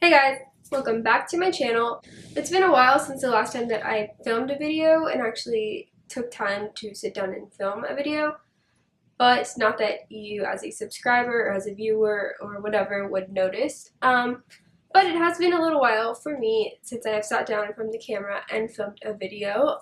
Hey guys, welcome back to my channel. It's been a while since the last time that I filmed a video and actually took time to sit down and film a video, but it's not that you as a subscriber or as a viewer or whatever would notice. But it has been a little while for me since I have sat down in front of the camera and filmed a video.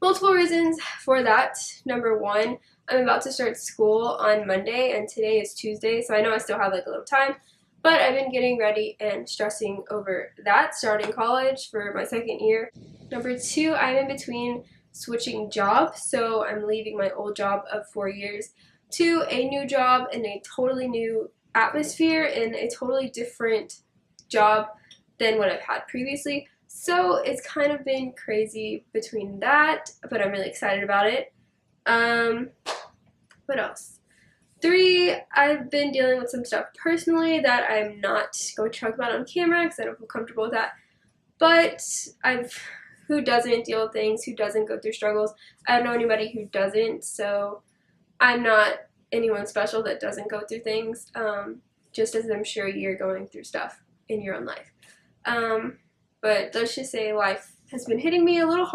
Multiple reasons for that. Number one, I'm about to start school on Monday and today is Tuesday, so I know I still have like a little time. But I've been getting ready and stressing over that, starting college for my second year. Number two, I'm in between switching jobs, so I'm leaving my old job of 4 years to a new job in a totally new atmosphere and a totally different job than what I've had previously. So it's kind of been crazy between that, but I'm really excited about it. What else? Three, I've been dealing with some stuff personally that I'm not going to talk about on camera because I don't feel comfortable with that. But who doesn't deal with things, who doesn't go through struggles? I don't know anybody who doesn't, so I'm not anyone special that doesn't go through things, just as I'm sure you're going through stuff in your own life. But let's just say life has been hitting me a little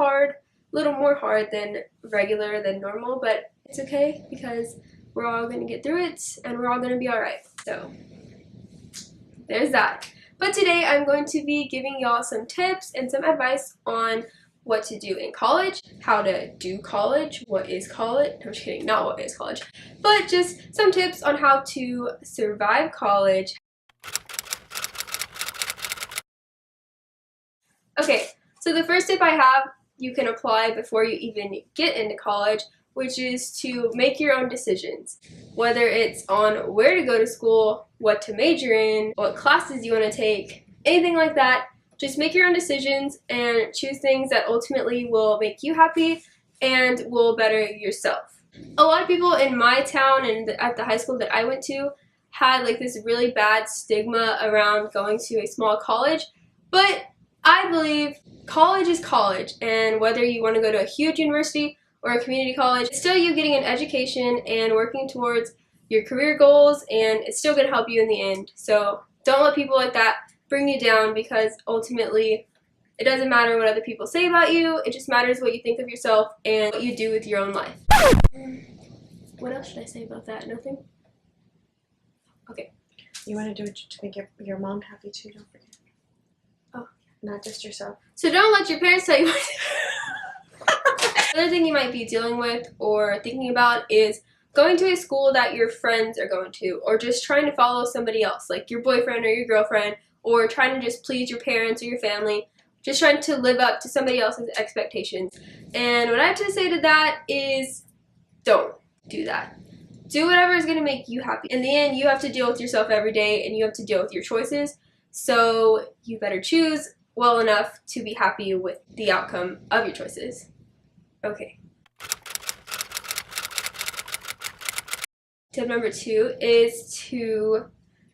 more hard than regular, than normal, but it's okay because we're all going to get through it, and we're all going to be alright. So, there's that. But today I'm going to be giving y'all some tips and some advice on what to do in college, how to do college, what is college, no, I'm just kidding, not what is college, but just some tips on how to survive college. Okay, so the first tip I have, you can apply before you even get into college, which is to make your own decisions. Whether it's on where to go to school, what to major in, what classes you want to take, anything like that, just make your own decisions and choose things that ultimately will make you happy and will better yourself. A lot of people in my town and at the high school that I went to had like this really bad stigma around going to a small college, but I believe college is college, and whether you want to go to a huge university or a community college, it's still you getting an education and working towards your career goals, and it's still going to help you in the end. So don't let people like that bring you down, because ultimately it doesn't matter what other people say about you, it just matters what you think of yourself and what you do with your own life. What else should I say about that? Nothing? Okay. You want to do it to make your mom happy too, don't forget. Oh. Not just yourself. So don't let your parents tell you what to do. Another thing you might be dealing with or thinking about is going to a school that your friends are going to, or just trying to follow somebody else, like your boyfriend or your girlfriend, or trying to just please your parents or your family, just trying to live up to somebody else's expectations. And what I have to say to that is don't do that. Do whatever is going to make you happy. In the end, you have to deal with yourself every day, and you have to deal with your choices, so you better choose well enough to be happy with the outcome of your choices. Okay. Tip number two is to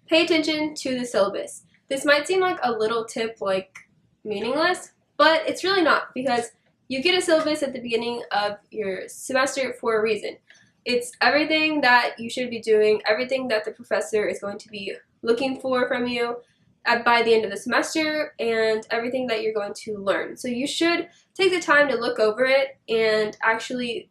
pay attention to the syllabus. This might seem like a little tip, like meaningless, but it's really not, because you get a syllabus at the beginning of your semester for a reason. It's everything that you should be doing, everything that the professor is going to be looking for from you by the end of the semester, and everything that you're going to learn. So you should take the time to look over it and actually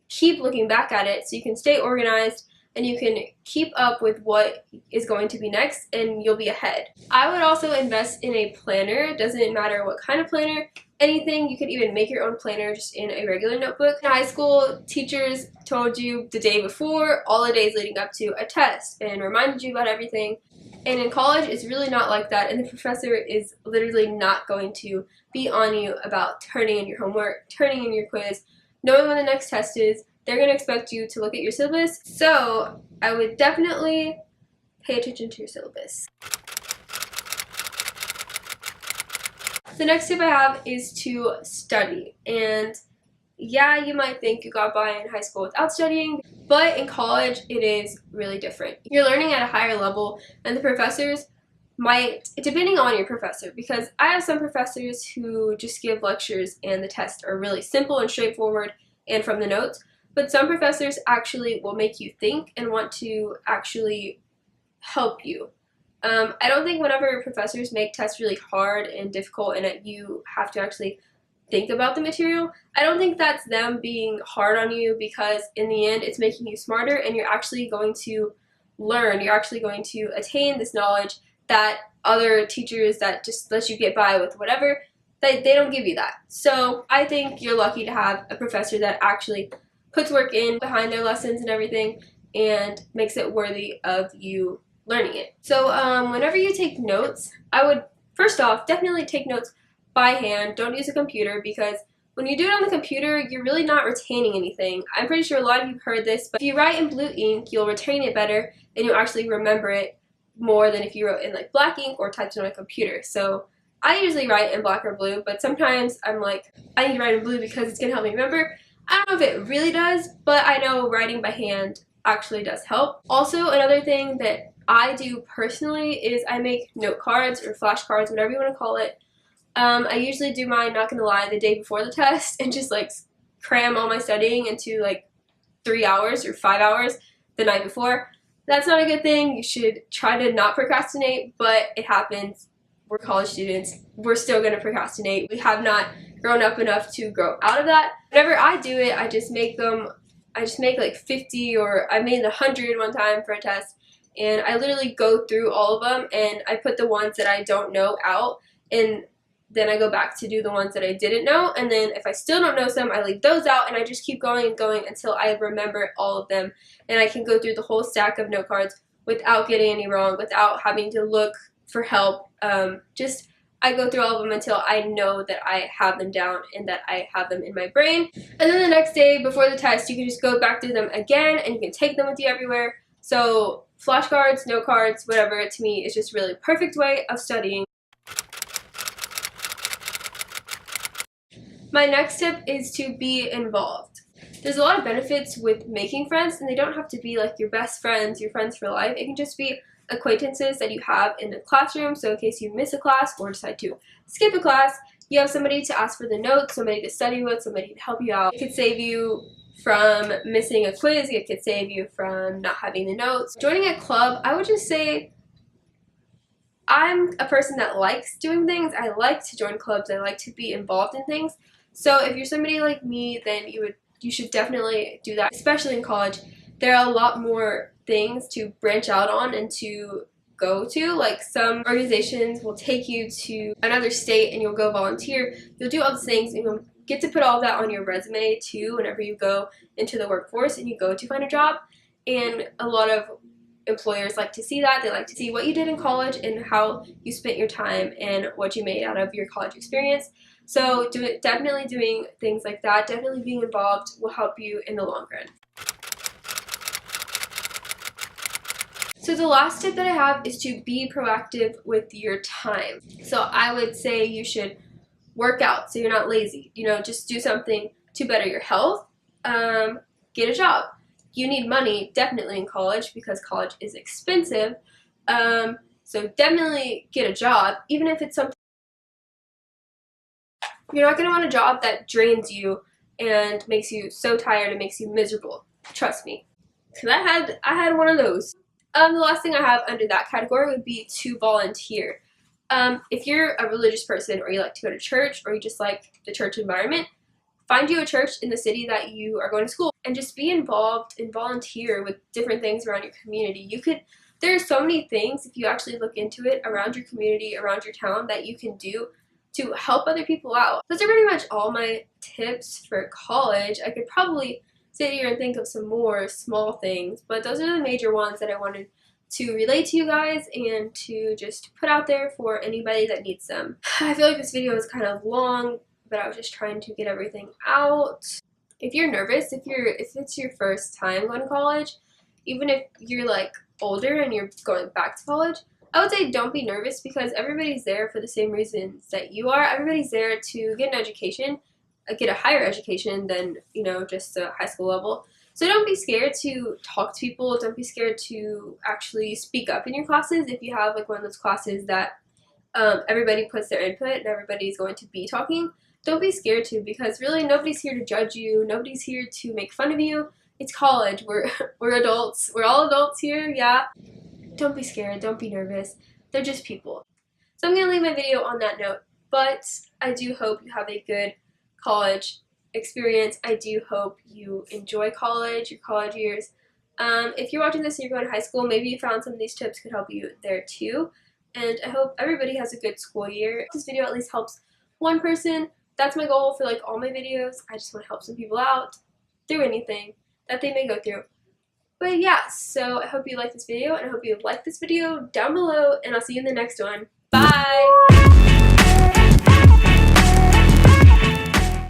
keep looking back at it so you can stay organized and you can keep up with what is going to be next, and you'll be ahead. I would also invest in a planner. It doesn't matter what kind of planner, anything. You could even make your own planner just in a regular notebook. In high school, teachers told you the day before, all the days leading up to a test, and reminded you about everything. And in college, it's really not like that, and the professor is literally not going to be on you about turning in your homework, turning in your quiz, knowing when the next test is. They're going to expect you to look at your syllabus, so I would definitely pay attention to your syllabus. The next tip I have is to study, and yeah, you might think you got by in high school without studying, but in college it is really different. You're learning at a higher level, and the professors might, depending on your professor, because I have some professors who just give lectures and the tests are really simple and straightforward and from the notes, but some professors actually will make you think and want to actually help you. I don't think whenever professors make tests really hard and difficult and that you have to actually think about the material, I don't think that's them being hard on you, because in the end it's making you smarter and you're actually going to learn, you're actually going to attain this knowledge that other teachers that just let you get by with whatever, they don't give you that. So I think you're lucky to have a professor that actually puts work in behind their lessons and everything and makes it worthy of you learning it. So whenever you take notes, I would first off definitely take notes by hand. Don't use a computer, because when you do it on the computer, you're really not retaining anything. I'm pretty sure a lot of you have heard this, but if you write in blue ink, you'll retain it better and you'll actually remember it more than if you wrote in like black ink or typed it on a computer. So I usually write in black or blue, but sometimes I'm like, I need to write in blue because it's gonna help me remember. I don't know if it really does, but I know writing by hand actually does help. Also, another thing that I do personally is I make note cards or flashcards, whatever you want to call it. I usually do mine, not gonna lie, the day before the test and just like cram all my studying into like 3 hours or 5 hours the night before. That's not a good thing. You should try to not procrastinate, but it happens. We're college students. We're still gonna procrastinate. We have not grown up enough to grow out of that. Whenever I do it, I just make like 50, or I made 100 one time for a test, and I literally go through all of them and I put the ones that I don't know out, and then I go back to do the ones that I didn't know, and then if I still don't know some, I leave those out, and I just keep going and going until I remember all of them, and I can go through the whole stack of note cards without getting any wrong, without having to look for help. I go through all of them until I know that I have them down and that I have them in my brain. And then the next day before the test, you can just go back through them again and you can take them with you everywhere. So flashcards, note cards, whatever, to me is just really a perfect way of studying. My next tip is to be involved. There's a lot of benefits with making friends, and they don't have to be like your best friends, your friends for life. It can just be acquaintances that you have in the classroom, so in case you miss a class or decide to skip a class, you have somebody to ask for the notes, somebody to study with, somebody to help you out. It could save you from missing a quiz, it could save you from not having the notes. Joining a club, I would just say, I'm a person that likes doing things. I like to join clubs, I like to be involved in things. So if you're somebody like me, then you should definitely do that, especially in college. There are a lot more things to branch out on and to go to. Like some organizations will take you to another state and you'll go volunteer. You'll do all these things and you'll get to put all that on your resume too whenever you go into the workforce and you go to find a job. And a lot of employers like to see that. They like to see what you did in college and how you spent your time and what you made out of your college experience. So definitely doing things like that, definitely being involved will help you in the long run. So the last tip that I have is to be proactive with your time. So I would say you should work out so you're not lazy. You know, just do something to better your health. Get a job. You need money definitely in college because college is expensive. So definitely get a job, even if it's something. You're not going to want a job that drains you and makes you so tired and makes you miserable. Trust me. Because I had one of those. The last thing I have under that category would be to volunteer. If you're a religious person or you like to go to church or you just like the church environment, find you a church in the city that you are going to school and just be involved and volunteer with different things around your community. There are so many things, if you actually look into it, around your community, around your town that you can do to help other people out. Those are pretty much all my tips for college. I could probably sit here and think of some more small things, but those are the major ones that I wanted to relate to you guys and to just put out there for anybody that needs them. I feel like this video is kind of long, but I was just trying to get everything out. If you're nervous, if it's your first time going to college, even if you're like older and you're going back to college, I would say don't be nervous because everybody's there for the same reasons that you are. Everybody's there to get an education, get a higher education than, you know, just a high school level. So don't be scared to talk to people. Don't be scared to actually speak up in your classes if you have like one of those classes that everybody puts their input and everybody's going to be talking. Don't be scared to, because really nobody's here to judge you. Nobody's here to make fun of you. It's college. We're adults. We're all adults here, yeah. don't be scared, don't be nervous. They're just people. So I'm going to leave my video on that note, but I do hope you have a good college experience. I do hope you enjoy college, your college years. If you're watching this and you're going to high school, maybe you found some of these tips could help you there too. And I hope everybody has a good school year. This video at least helps one person. That's my goal for like all my videos. I just want to help some people out through anything that they may go through. But yeah, so I hope you like this video, and I hope you like this video down below, and I'll see you in the next one. Bye!